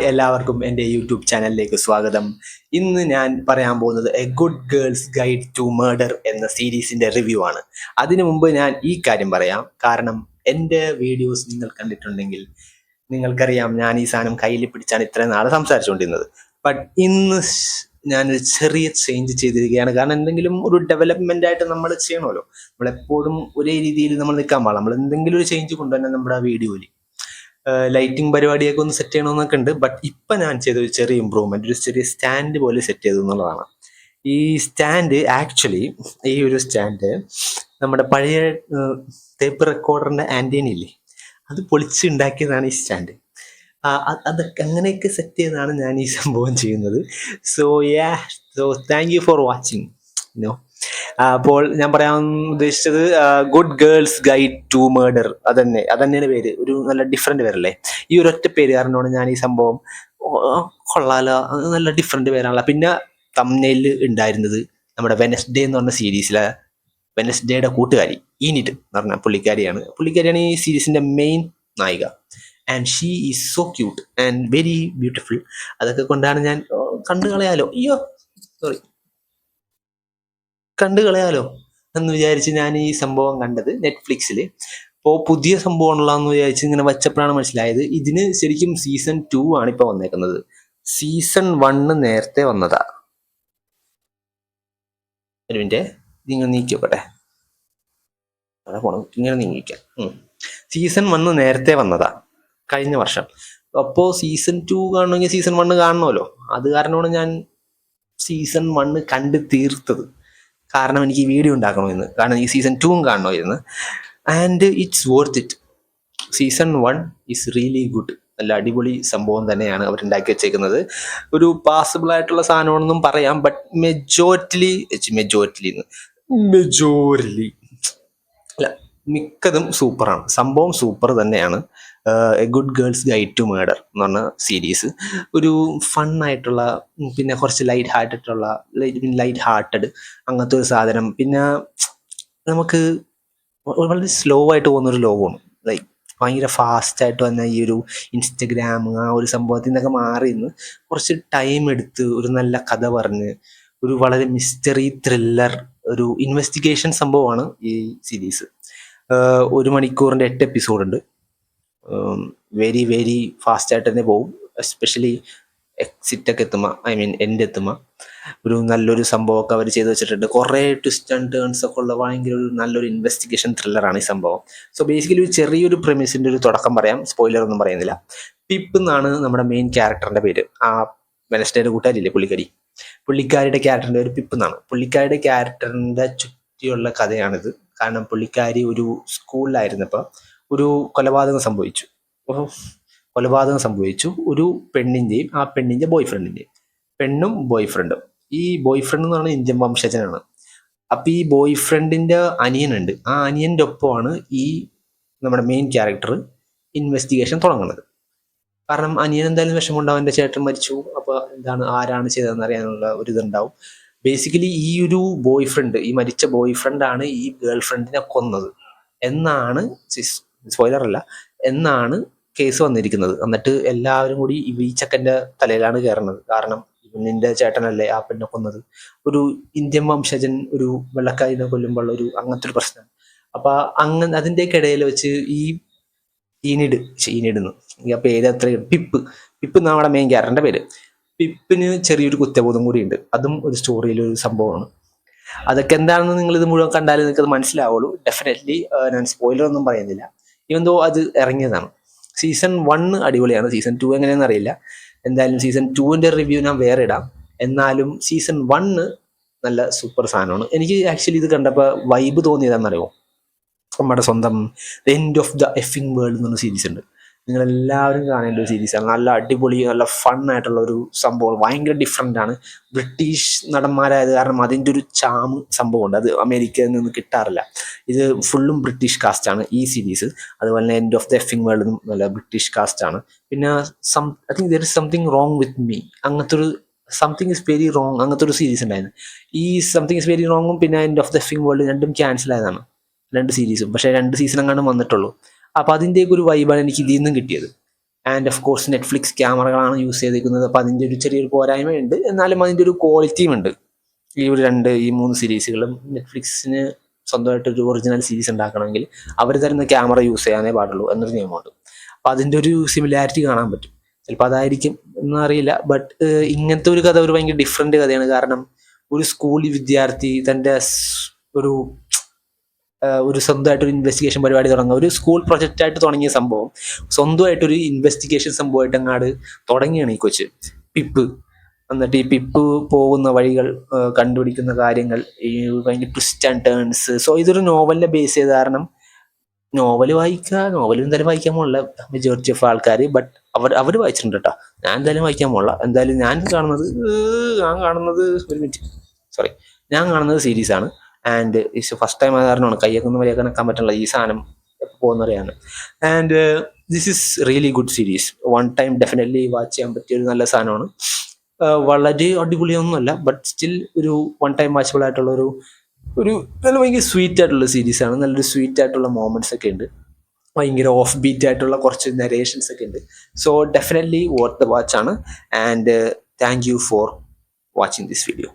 എല്ലാവർക്കും എൻ്റെ യൂട്യൂബ് ചാനലിലേക്ക് സ്വാഗതം. ഇന്ന് ഞാൻ പറയാൻ പോകുന്നത് a good girl's guide to murder എന്ന സീരീസിൻ്റെ റിവ്യൂ ആണ്. അതിനു മുമ്പ് ഞാൻ ഈ കാര്യം പറയാം, കാരണം എൻ്റെ വീഡിയോസ് നിങ്ങൾ കണ്ടിട്ടുണ്ടെങ്കിൽ നിങ്ങൾക്കറിയാം ഞാൻ ഈ സാധനം കയ്യിൽ പിടിച്ചാണ് ഇത്രയും നാൾ സംസാരിച്ചുകൊണ്ടിരുന്നത്. ബട്ട് ഇന്ന് ഞാനൊരു ചെറിയ ചേഞ്ച് ചെയ്തിരിക്കുകയാണ്. കാരണം എന്തെങ്കിലും ഒരു ഡെവലപ്മെൻ്റ് ആയിട്ട് നമ്മൾ ചെയ്യണമല്ലോ. നമ്മളെപ്പോഴും ഒരേ രീതിയിൽ നമ്മൾ നിൽക്കാൻ പാടില്ല. നമ്മൾ എന്തെങ്കിലും ഒരു ചേഞ്ച് കൊണ്ടുവരണം നമ്മുടെ വീഡിയോയിൽ. ലൈറ്റിംഗ് പരിപാടിയൊക്കെ ഒന്ന് സെറ്റ് ചെയ്യണമെന്നൊക്കെ ഉണ്ട്. ബട്ട് ഇപ്പം ഞാൻ ചെയ്തൊരു ചെറിയ ഇമ്പ്രൂവ്മെൻറ്റ്, ഒരു ചെറിയ സ്റ്റാൻഡ് പോലെ സെറ്റ് ചെയ്തു എന്നുള്ളതാണ്. ഈ സ്റ്റാൻഡ് ആക്ച്വലി ഒരു സ്റ്റാൻഡ് നമ്മുടെ പഴയ ടേപ്പ് റെക്കോർഡറിൻ്റെ ആൻറ്റീന ഇല്ലേ, അത് പൊളിച്ചുണ്ടാക്കിയതാണ് ഈ സ്റ്റാൻഡ്. അതൊക്കെ അങ്ങനെയൊക്കെ സെറ്റ് ചെയ്താണ് ഞാൻ ഈ സംഭവം ചെയ്യുന്നത്. So thank you for watching. അപ്പോൾ ഞാൻ പറയാൻ ഉദ്ദേശിച്ചത് good girl's guide to murder, അതന്നെയാണ് പേര്. ഒരു നല്ല ഡിഫറെൻ്റ് പേരല്ലേ. ഈ ഒരൊറ്റ പേര് കാരണമാണ് ഞാൻ ഈ സംഭവം കൊള്ളാലോ, നല്ല ഡിഫറെൻ്റ് പേരാണല്ലോ. പിന്നെ തംബ്നെയിലിൽ ഉണ്ടായിരുന്നത് നമ്മുടെ വെനസ്ഡേ എന്ന് പറഞ്ഞ സീരീസിലെ വെനസ്ഡേയുടെ കൂട്ടുകാരി ഈനിറ്റ് എന്ന് പറഞ്ഞ പുള്ളിക്കാരിയാണ് ഈ സീരീസിൻ്റെ മെയിൻ നായിക. And she is so cute and very beautiful. അതൊക്കെ കൊണ്ടാണ് ഞാൻ കണ്ടു കളയാലോ എന്ന് വിചാരിച്ച് ഞാൻ ഈ സംഭവം കണ്ടത് നെറ്റ്ഫ്ലിക്സിൽ. അപ്പോൾ പുതിയ സംഭവമാണല്ലോ വിചാരിച്ച് ഇങ്ങനെ വച്ചപ്പോഴാണ് മനസ്സിലായത് ഇതിന് ശരിക്കും സീസൺ 2 ആണ് ഇപ്പോൾ വന്നേക്കുന്നത്. സീസൺ 1 നേരത്തെ വന്നതാ. ഒരു മിനിറ്റ്, നിങ്ങൾ നീക്കിയോട്ടെ, അവിടെ പോണം, ഇങ്ങനെ നീങ്ങിക്കാം. സീസൺ 1 നേരത്തെ വന്നതാ, കഴിഞ്ഞ വർഷം. അപ്പോൾ സീസൺ 2 കാണണമെങ്കിൽ സീസൺ 1 കാണണമല്ലോ. അത് കാരണമാണ് ഞാൻ സീസൺ 1 കണ്ട് തീർത്തത്. കാരണം എനിക്ക് ഈ വീഡിയോ ഉണ്ടാക്കണമെന്ന്, കാരണം ഈ സീസൺ 2 കാണണമായിരുന്നു. And it's worth it. Season 1 is really good. നല്ല അടിപൊളി സംഭവം തന്നെയാണ് അവരുണ്ടാക്കി വെച്ചേക്കുന്നത്. ഒരു പാസിബിൾ ആയിട്ടുള്ള സാധനമാണെന്നും പറയാം. ബട്ട് മെജോറിറ്റി അല്ല, മിക്കതും സൂപ്പറാണ്. സംഭവം സൂപ്പർ തന്നെയാണ്. A good girl's guide to murder എന്ന് പറഞ്ഞ സീരീസ് ഒരു ഫണ്ണായിട്ടുള്ള, പിന്നെ കുറച്ച് ലൈറ്റ് ഹാർട്ടഡ് അങ്ങനത്തെ ഒരു സാധനം. പിന്നെ നമുക്ക് വളരെ സ്ലോ ആയിട്ട് പോകുന്നൊരു ലോകമാണ്. ലൈക്ക് ഭയങ്കര ഫാസ്റ്റായിട്ട് വന്ന ഈ ഒരു ഇൻസ്റ്റഗ്രാം ആ ഒരു സംഭവത്തിൽ നിന്നൊക്കെ മാറി നിന്ന് കുറച്ച് ടൈം എടുത്ത് ഒരു നല്ല കഥ പറഞ്ഞ് ഒരു വളരെ മിസ്റ്ററി ത്രില്ലർ ഒരു ഇൻവെസ്റ്റിഗേഷൻ സംഭവമാണ് ഈ സീരീസ്. 1 മണിക്കൂറിൻ്റെ 8 എപ്പിസോഡുണ്ട്. വെരി വെരി ഫാസ്റ്റായിട്ട് തന്നെ പോകും. എസ്പെഷ്യലി എക്സിറ്റൊക്കെ എൻഡ് എത്തുമ്പോൾ ഒരു നല്ലൊരു സംഭവമൊക്കെ അവർ ചെയ്ത് വെച്ചിട്ടുണ്ട്. കുറേ ട്വിസ്റ്റ് ആൻഡ് ടേൺസ് ഒക്കെ ഉള്ള ഭയങ്കര ഒരു നല്ലൊരു ഇൻവെസ്റ്റിഗേഷൻ ത്രില്ലറാണ് ഈ സംഭവം. സോ ബേസിക്കലി ഒരു ചെറിയൊരു പ്രെമിസിൻ്റെ ഒരു തുടക്കം പറയാം, സ്പോയിലർ ഒന്നും പറയുന്നില്ല. പിപ്പ് എന്നാണ് നമ്മുടെ മെയിൻ ക്യാരക്ടറിൻ്റെ പേര്. ആ വെനസ്ഡേയുടെ കൂട്ടുകാരില്ലേ പുള്ളിക്കാരിയുടെ ക്യാരക്ടറിൻ്റെ പേര് പിപ്പ് എന്നാണ്. പുള്ളിക്കാരിയുടെ ക്യാരക്ടറിൻ്റെ ചുറ്റിയുള്ള കഥയാണിത്. കാരണം പുള്ളിക്കാരി ഒരു സ്കൂളിലായിരുന്നപ്പോൾ ഒരു കൊലപാതകം സംഭവിച്ചു. ഒരു പെണ്ണിൻ്റെയും ആ പെണ്ണിൻ്റെ ബോയ്ഫ്രണ്ടിൻ്റെയും, പെണ്ണും ബോയ്ഫ്രണ്ടും. ഈ ബോയ്ഫ്രണ്ട് എന്ന് പറഞ്ഞാൽ ഇന്ത്യൻ വംശജനാണ്. അപ്പം ഈ ബോയ്ഫ്രണ്ടിൻ്റെ അനിയനുണ്ട്. ആ അനിയൻ്റെ ഒപ്പമാണ് ഈ നമ്മുടെ മെയിൻ ക്യാരക്ടർ ഇൻവെസ്റ്റിഗേഷൻ തുടങ്ങുന്നത്. കാരണം അനിയൻ എന്തായാലും വിഷമമുണ്ടാവും, എൻ്റെ ചേട്ടൻ മരിച്ചു, അപ്പോൾ ആരാണ് ചെയ്തതെന്ന് അറിയാനുള്ള ഒരു ഇതുണ്ടാവും. ബേസിക്കലി ഈ ഒരു ബോയ്ഫ്രണ്ട്, ഈ മരിച്ച ബോയ്ഫ്രണ്ടാണ് ഈ ഗേൾ ഫ്രണ്ടിനെ കൊന്നത് എന്നാണ്, സ്പോയിലറല്ല, എന്നാണ് കേസ് വന്നിരിക്കുന്നത്. എന്നിട്ട് എല്ലാവരും കൂടി ഈ ചെക്കൻ്റെ തലയിലാണ് കയറുന്നത്. കാരണം നിന്റെ ചേട്ടനല്ലേ ആ പെണ്ണെ കൊന്നത്, ഒരു ഇന്ത്യൻ വംശജൻ ഒരു വെള്ളക്കാരിനെ കൊല്ലുമ്പോൾ ഒരു അങ്ങനത്തെ ഒരു പ്രശ്നം. അപ്പം അതിൻ്റെയൊക്കെ ഇടയിൽ വെച്ച് ഈ ഈനിടുന്നു, ഈ പേര് അത്ര പിപ്പ് എന്നാണ് മെയിൻ ക്യാരക്ടറിൻ്റെ പേര്. പിപ്പിന് ചെറിയൊരു കുറ്റബോധം കൂടിയുണ്ട്. അതും ഒരു സ്റ്റോറിയിലൊരു സംഭവമാണ്. അതൊക്കെ എന്താണെന്ന് നിങ്ങളിത് മുഴുവൻ കണ്ടാലേ നിങ്ങൾക്കത് മനസ്സിലാവുള്ളൂ. ഡെഫിനറ്റ്ലി ഞാൻ സ്പോയിലർ ഒന്നും പറയുന്നില്ല. ഇവന്തോ അത് ഇറങ്ങിയതാണ്. സീസൺ 1 അടിപൊളിയാണ്. സീസൺ 2 എങ്ങനെയാണെന്ന് അറിയില്ല. എന്തായാലും സീസൺ 2ൻ്റെ റിവ്യൂ ഞാൻ വേറെ ഇടാം. എന്നാലും സീസൺ 1 നല്ല സൂപ്പർ സാധനമാണ്. എനിക്ക് ആക്ച്വലി ഇത് കണ്ടപ്പോൾ വൈബ് തോന്നിയതാണെന്നറിയുമോ, നമ്മുടെ സ്വന്തം the end of the effing world എന്നൊരു സീരീസ് ഉണ്ട്. നിങ്ങളെല്ലാവരും കാണേണ്ട ഒരു സീരീസാണ്. നല്ല അടിപൊളി, നല്ല ഫണ്ണായിട്ടുള്ള ഒരു സംഭവം. ഭയങ്കര ഡിഫറെൻ്റ് ആണ്. ബ്രിട്ടീഷ് നടന്മാരായത് കാരണം അതിൻ്റെ ഒരു സംഭവമുണ്ട്. അത് അമേരിക്കയിൽ നിന്ന് കിട്ടാറില്ല. ഇത് ഫുള്ളും ബ്രിട്ടീഷ് കാസ്റ്റാണ് ഈ സീരീസ്. അതുപോലെ തന്നെ എൻഡ് ഓഫ് ദ എഫിംഗ് വേൾഡും നല്ല ബ്രിട്ടീഷ് കാസ്റ്റാണ്. പിന്നെ I think there is something wrong with me, അങ്ങനത്തെ ഒരു സംതിങ് ഇസ് വെരി റോങ് അങ്ങനത്തെ ഒരു സീരീസ് ഉണ്ടായിരുന്നു. ഈ സംതിങ് ഇസ് വെരി റോങ്ങും പിന്നെ end of the effing world രണ്ടും ക്യാൻസൽ ആയതാണ്, 2 സീരീസും. പക്ഷേ 2 സീസൺ എങ്ങാണ്ടും വന്നിട്ടുള്ളൂ. അപ്പോൾ അതിൻ്റെയൊക്കെ ഒരു വൈബാണ് എനിക്ക് ഇതിൽ നിന്നും കിട്ടിയത്. ആൻഡ് ഓഫ് കോഴ്സ് നെറ്റ്ഫ്ലിക്സ് ക്യാമറകളാണ് യൂസ് ചെയ്തിരിക്കുന്നത്. അപ്പോൾ അതിൻ്റെ ഒരു ചെറിയൊരു പോരായ്മയുണ്ട്, എന്നാലും അതിൻ്റെ ഒരു ക്വാളിറ്റിയും ഉണ്ട്. ഈ മൂന്ന് സീരീസുകളും നെറ്റ്ഫ്ലിക്സിന് സ്വന്തമായിട്ടൊരു ഒറിജിനൽ സീരീസ് ഉണ്ടാക്കണമെങ്കിൽ അവർ തരുന്ന ക്യാമറ യൂസ് ചെയ്യാനേ പാടുള്ളൂ എന്നൊരു നിയമമുണ്ട്. അപ്പോൾ അതിൻ്റെ ഒരു സിമിലാരിറ്റി കാണാൻ പറ്റും. ചിലപ്പോൾ അതായിരിക്കും എന്നറിയില്ല. ബട്ട് ഇങ്ങനത്തെ ഒരു കഥ ഒരു ഭയങ്കര ഡിഫറെൻ്റ് കഥയാണ്. കാരണം ഒരു സ്കൂൾ വിദ്യാർത്ഥി തൻ്റെ ഒരു സ്വന്തമായിട്ടൊരു ഇൻവെസ്റ്റിഗേഷൻ പരിപാടി തുടങ്ങുക. ഒരു സ്കൂൾ പ്രൊജക്റ്റായിട്ട് തുടങ്ങിയ സംഭവം സ്വന്തമായിട്ടൊരു ഇൻവെസ്റ്റിഗേഷൻ സംഭവമായിട്ട് അങ്ങാട് തുടങ്ങിയാണ് ഈ കൊച്ച് പിപ്പ്. എന്നിട്ട് ഈ പിപ്പ് പോകുന്ന വഴികൾ, കണ്ടുപിടിക്കുന്ന കാര്യങ്ങൾ, ഈ ഭയങ്കര ട്വിസ്റ്റ് ആൻഡ് ടേൺസ്. സോ ഇതൊരു നോവലിനെ ബേസ് ചെയ്ത കാരണം നോവൽ എന്തായാലും വായിക്കാൻ പോലുള്ള മെജോറിറ്റി ഓഫ് ആൾക്കാർ. ബട്ട് അവർ വായിച്ചിട്ടുണ്ട് കേട്ടോ. ഞാൻ എന്തായാലും വായിക്കാൻ പോലുള്ള. എന്തായാലും ഞാൻ കാണുന്നത് സീരീസാണ്. ആൻഡ് ഇറ്റ്സ് ഫസ്റ്റ് ടൈം ആയ കാരണമാണ് കയ്യൊക്കെ ഒന്നും വലിയ കണക്കാൻ പറ്റുള്ള ഈ സാധനം എപ്പോൾ പോകുന്നറിയാണ്. And this is really good series. One time definitely watch ചെയ്യാൻ പറ്റിയ ഒരു നല്ല സാധനമാണ്. വളരെ അടിപൊളിയൊന്നുമല്ല, ബട്ട് സ്റ്റിൽ ഒരു വൺ ടൈം വാച്ചബിൾ ആയിട്ടുള്ള ഒരു നല്ല ഭയങ്കര സ്വീറ്റ് ആയിട്ടുള്ള സീരീസാണ്. നല്ലൊരു സ്വീറ്റ് ആയിട്ടുള്ള മൊമെന്റ്സ് ഒക്കെ ഉണ്ട്. ഭയങ്കര ഓഫ് ബീറ്റ് ആയിട്ടുള്ള കുറച്ച് നരേഷൻസ് ഒക്കെ ഉണ്ട്. So definitely worth the watch ആണ്. And thank you for watching this video.